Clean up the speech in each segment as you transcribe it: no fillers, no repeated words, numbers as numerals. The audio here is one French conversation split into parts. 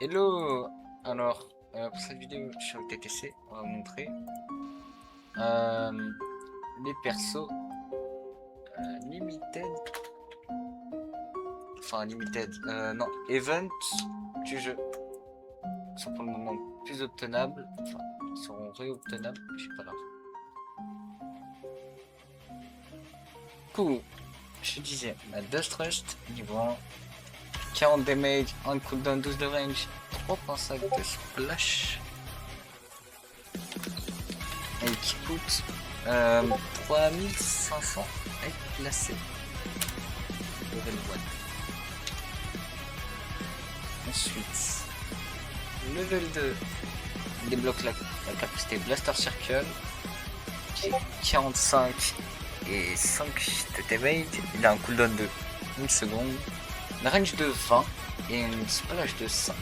Hello! Alors, pour cette vidéo sur le TTC, on va montrer euh, les persos limited, enfin limited, non, event du jeu. Ils sont pour le moment plus obtenables, enfin, ils seront réobtenables, je sais pas là. Cool, je te disais, la Dust Rust, niveau 1, 40 damage, 1 cooldown, 12 de range, 3.5 de splash. Et qui coûte 3500 à être placé. Level 1. Ensuite, level 2 débloque la capacité Blaster Circle qui est 45 et 5 de damage. Il a un cooldown de 1 seconde, une range de 20 et une splash de 5.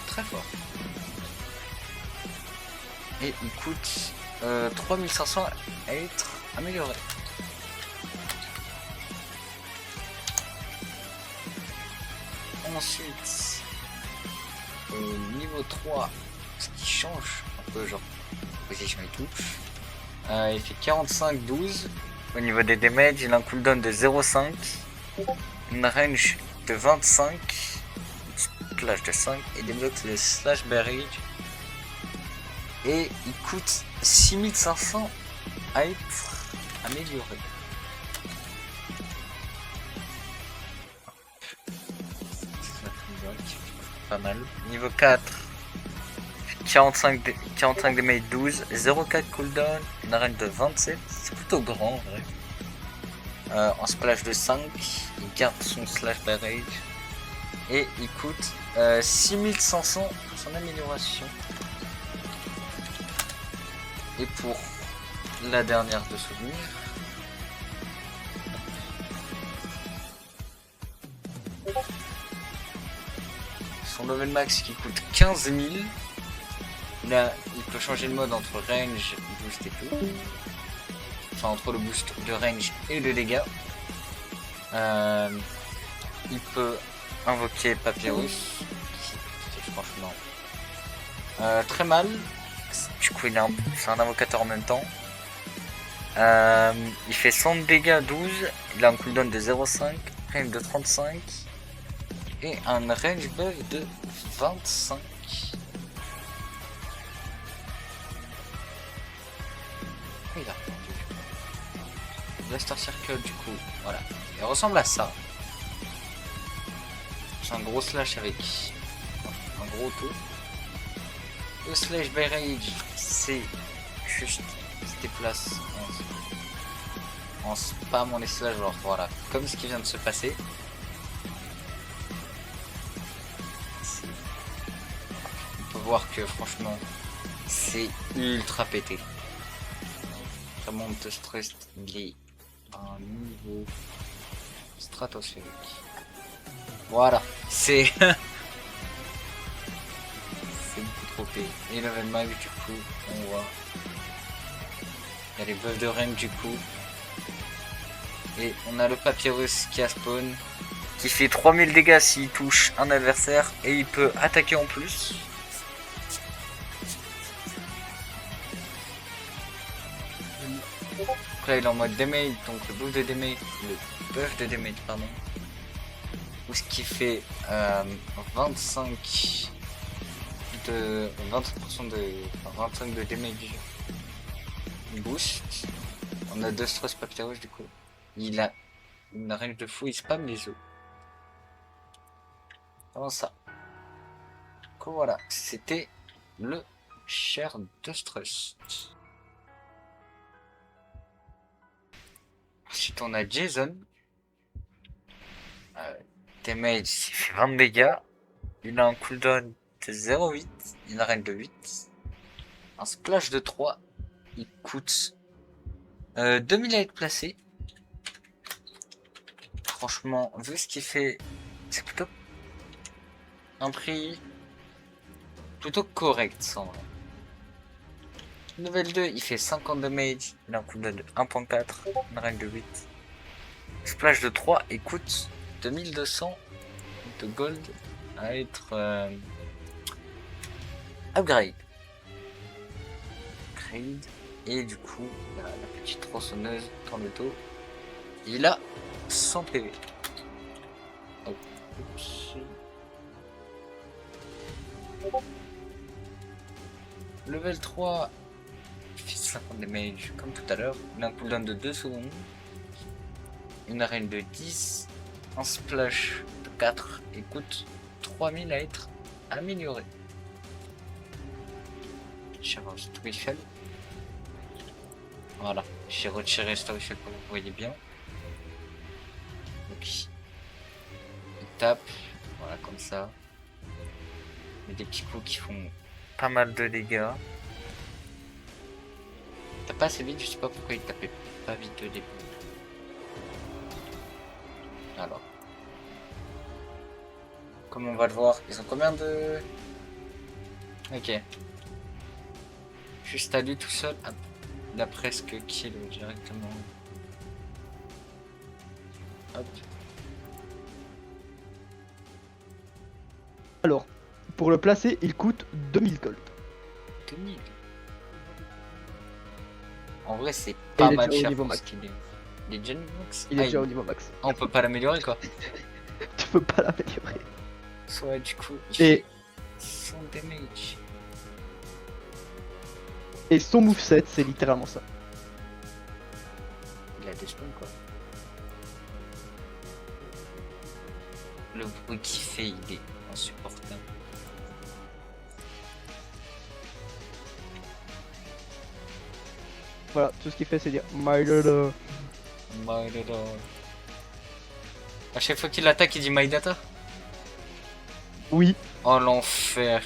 Très fort. Et il coûte 3500 à être amélioré. Ensuite, au niveau 3, ce qui change un peu, genre position et tout, il fait 45-12. Au niveau des damages, il a un cooldown de 0,5, une range de 25, splash de 5 et débloque le slash barrage. Et il coûte 6500 à être amélioré. Pas mal. Niveau 4, 45 damage 12, 0,4 cooldown, une arène de 27, c'est plutôt grand en vrai. En splash de 5, il garde son slash barrage. Et il coûte 6500 pour son amélioration. Et pour la dernière de souvenir, son level max qui coûte 15 000. Là, il peut changer de mode entre range, boost et tout. Enfin, entre le boost de range et le dégâts. Il peut invoquer Papyrus, qui est franchement très mal. Du coup, c'est un invocateur en même temps. Il fait 100 dégâts 12. Il a un cooldown de 0,5, range de 35 et un range buff de 25. Il a Blaster Circle, du coup, voilà. Il ressemble à ça. C'est un gros slash avec un gros taux. Le slash barrage, c'est juste se déplace en spam on les slash, genre voilà, comme ce qui vient de se passer. On peut voir que franchement, c'est ultra pété. Vraiment, te stress, il est à un niveau stratosphérique. Voilà, c'est c'est beaucoup trop payé. Et level max, du coup, on voit. Il y a les buffs de range du coup. Et on a le Papyrus qui a spawn, qui fait 3000 dégâts s'il touche un adversaire, et il peut attaquer en plus. Donc là il est en mode damage, donc le buff de damage, pardon. Ce qui fait 25 de 20% de 25 de damage boost. On a deux stress Papyrus du coup. Il a une range de fou, il spam les os. Comment ça? Donc voilà, c'était le cher Dust Rust. Ensuite on a Jason. Damage, il fait 20 dégâts. Il a un cooldown de 0,8, une arène de 8. Un splash de 3. Il coûte 2000 à être placé. Franchement, vu ce qu'il fait, c'est plutôt un prix plutôt correct, sans vrai. Level 2, il fait 50 damage, il a un cooldown de 1.4, une range de 8. Splash de 3 et coûte 2200 de gold à être upgrade. Upgrade. Et du coup, la petite tronçonneuse dans le dos. Il a 100 PV. Hop. Oups. Level 3. Il fait 50 damage comme tout à l'heure. Il a un cooldown de 2 secondes. Une arène de 10. Un splash de 4. Et coûte 3000 à être amélioré. Charge Storyfell. Voilà, j'ai retiré Storyfell comme vous voyez bien. Donc il tape, voilà comme ça. Il y a des petits coups qui font pas mal de dégâts. Il tape pas assez vite, je sais pas pourquoi il tapait pas vite au début. Alors. Comme on va le voir, ils ont combien de... Ok. Juste à lui tout seul. Ah, il a presque kill directement. Hop. Alors, pour le placer, il coûte 2000 gold. 2000. En vrai, c'est pas mal cher niveau pour max. ce qu'il est. Il est déjà niveau max. Il est Ah, déjà au niveau max. Ah, on peut pas l'améliorer quoi. Tu peux pas l'améliorer. Soit du coup, il Et, fait 100 damage. et son moveset, c'est littéralement ça. Il a des spawns quoi. Le bruit qu'il fait, il est insupportable. Voilà, tout ce qu'il fait, c'est dire My Lord. My Data. À chaque fois qu'il attaque, il dit My Data. Oui, Oh l'enfer.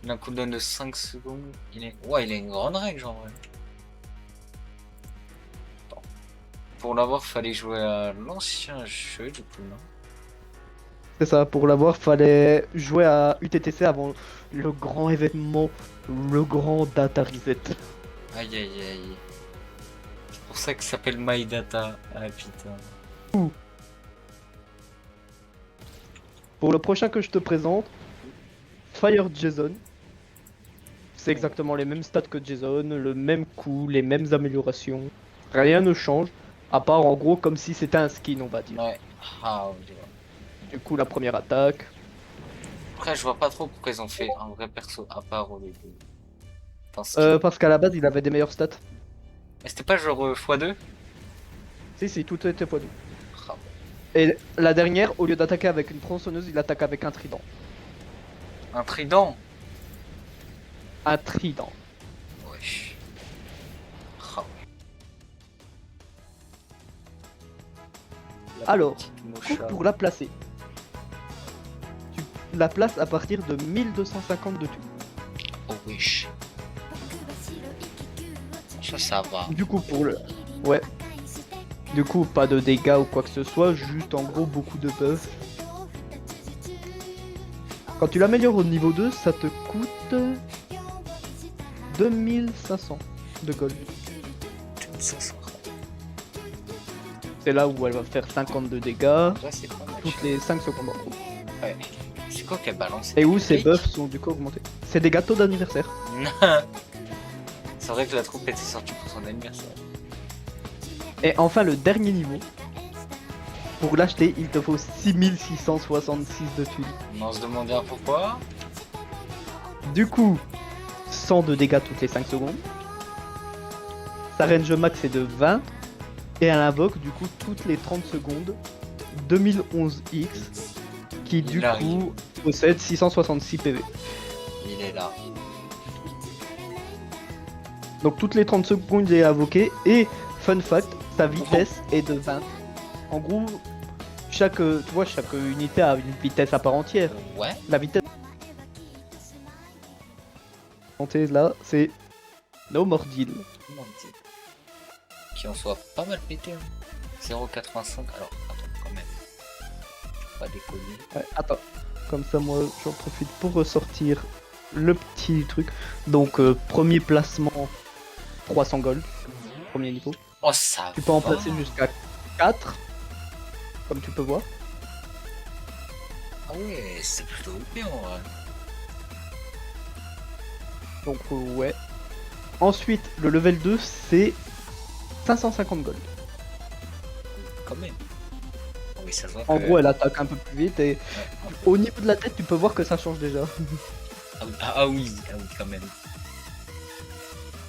Il a un cooldown de 5 secondes. Ouais, il a une grande règle genre. Ouais. Attends. Pour l'avoir, fallait jouer à l'ancien jeu du coup, non? c'est ça. Pour l'avoir, fallait jouer à UTTC avant le grand événement, le grand data reset. Aïe aïe aïe. C'est pour ça que ça s'appelle My Data. Ah putain. Pour le prochain que je te présente, Fire Jason. C'est exactement les mêmes stats que Jason, le même coup, les mêmes améliorations. Rien ne change, à part en gros comme si c'était un skin, on va dire. Ouais. Ah, on dirait. Du coup, la première attaque. Après, je vois pas trop pourquoi ils ont fait un vrai perso à part au lieu de. Enfin, skin. Parce qu'à la base, il avait des meilleures stats. Mais c'était pas genre x2? Si, tout était x2. Ah, Et la dernière, au lieu d'attaquer avec une tronçonneuse, il attaque avec un trident. un trident? Un trident. Wesh. Ah. La Alors, petite du coup, moucha. pour la placer, tu la places à partir de 1250 de thunes. Oh wesh. Ça va. Du coup, pour le. Ouais. Du coup, pas de dégâts ou quoi que ce soit, juste en gros beaucoup de buffs. Quand tu l'améliores au niveau 2, ça te coûte 2500 de gold. C'est là où elle va faire 52 dégâts Ouais, c'est pas mal. toutes les 5 secondes. Ouais. C'est quoi qu'elle balance? Et où ses Cake buffs sont du coup augmentés. C'est des gâteaux d'anniversaire. C'est vrai que la troupe était sortie pour son anniversaire. Et enfin, le dernier niveau. Pour l'acheter, il te faut 6666 de thunes. On se demandait un pourquoi. Du coup, 100 de dégâts toutes les 5 secondes. Sa range max est de 20. Et elle invoque du coup toutes les 30 secondes 2011X qui du coup possède 666 PV. Il est là. Donc toutes les 30 secondes il est invoqué et fun fact, sa vitesse est de 20. En gros, chaque unité a une vitesse à part entière. Ouais. La vitesse là, c'est No More Deal. Comment dire? Qui en soit pas mal pété. Hein. 0,85. Alors, attends, quand même. Pas déconner. Ouais, attends, comme ça moi j'en profite pour ressortir le petit truc. Donc premier placement 300 gold, premier niveau. Oh, ça Tu peux en va. placer jusqu'à 4, comme tu peux voir. Ah ouais, c'est plutôt bien en vrai. Donc ouais. Ensuite, le level 2, c'est 550 gold. Quand même. Oh, oui, ça se voit En que- gros, elle attaque un peu plus vite et Ouais, au niveau de la tête, tu peux voir que ça change déjà. ah oui, quand même.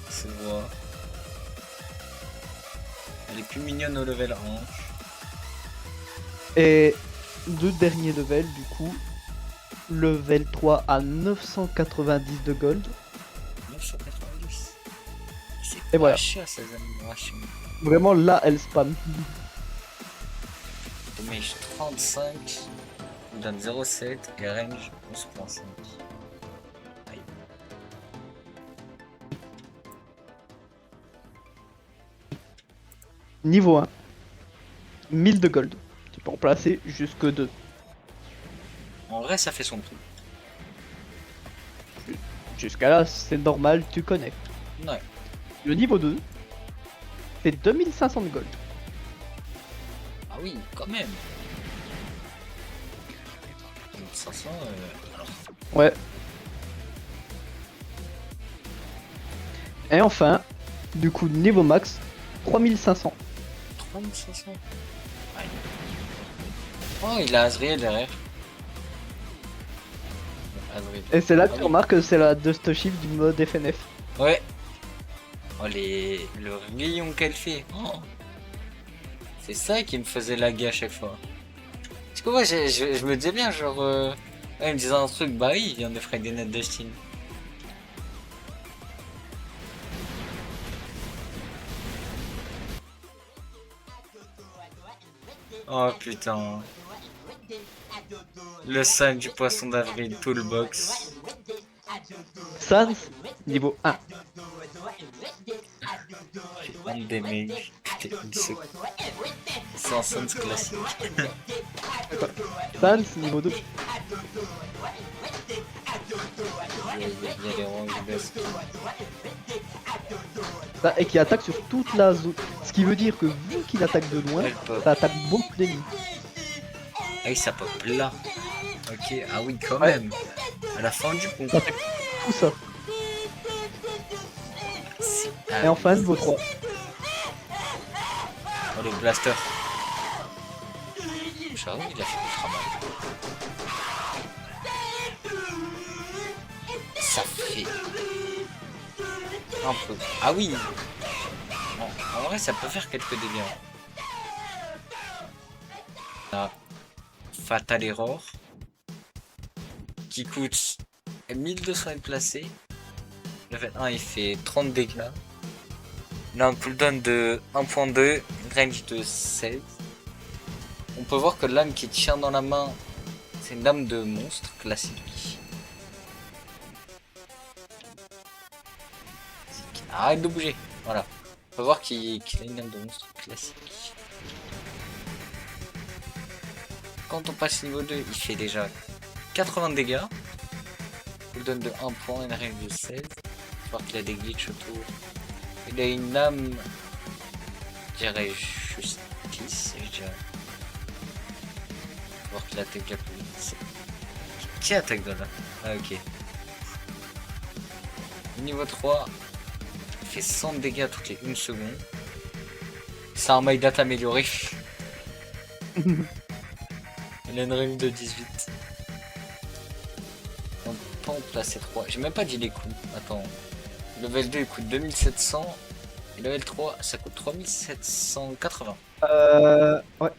Ça se voit. Elle est plus mignonne au level 1. Et deux derniers levels, du coup, level 3 à 990 de gold. 990. C'est Et pas voilà. cher ces améliorations. Vraiment, là, elle spam. Damage 35, il donne 0,7 et range 11,5. Aïe. Niveau 1, 1000 de gold. Tu peux en placer jusque 2. En vrai, ça fait son tout. Jusqu'à là, c'est normal, tu connais. Ouais. Le niveau 2, c'est 2500 de gold. Ah oui, quand même. 1500, alors. Ouais. Et enfin, du coup, niveau max, 3500. 3500. Aïe. Oh, il a Azriel derrière. Azriel. Et c'est là que Ah tu oui. remarques que c'est la Dust Shield du mode FNF. Ouais. Oh, le rayon qu'elle fait. Oh. C'est ça qui me faisait laguer à chaque fois. Parce que moi, je me disais bien, genre... ouais, il me disait un truc, bah oui, il vient de Friday Night Dustin. Oh putain. Le sac du poisson d'avril, Toolbox. Sans, niveau 1. Un des mecs. Putain, c'est un sens classique. Sans, niveau 2. Il y a les rangs de baisse. Ça, et qui attaque sur toute la zone. Ce qui veut dire que vu qu'il attaque de loin, Elle pop. ça attaque beaucoup d'ennemis. Ah oui, ça pop là. Ok, ah oui, quand Ouais. même. À la fin du pont. Ça attaque tout ça. Ah, Et enfin, niveau 3. oh, le blaster. J'avoue, il a fait ultra mal. Ça fait un peu. Ah oui. En vrai, ça peut faire quelques dégâts. Là, Fatal Error qui coûte 1200 être placé. Level 1 il fait 30 dégâts. Il a un cooldown de 1.2, range de 16. On peut voir que l'âme qui tient dans la main, c'est une lame de monstre classique. Arrête de bouger, voilà. On peut voir qu'il a une lame de monstre classique. Quand on passe niveau 2, il fait déjà 80 dégâts. Cooldown de 1 point, une range de 16. Faut voir qu'il a des glitches autour. Il a une lame, je dirais justice, je dirais. Faut voir qu'il attaque la police. Qui attaque de là? Ah ok. Niveau 3, il fait 100 dégâts toutes les 1 seconde. C'est un my date amélioré. Il a une range de 18. On peut en placer 3. J'ai même pas dit les coûts. Attends. Level 2 il coûte 2700. Et level 3 ça coûte 3780. Ouais.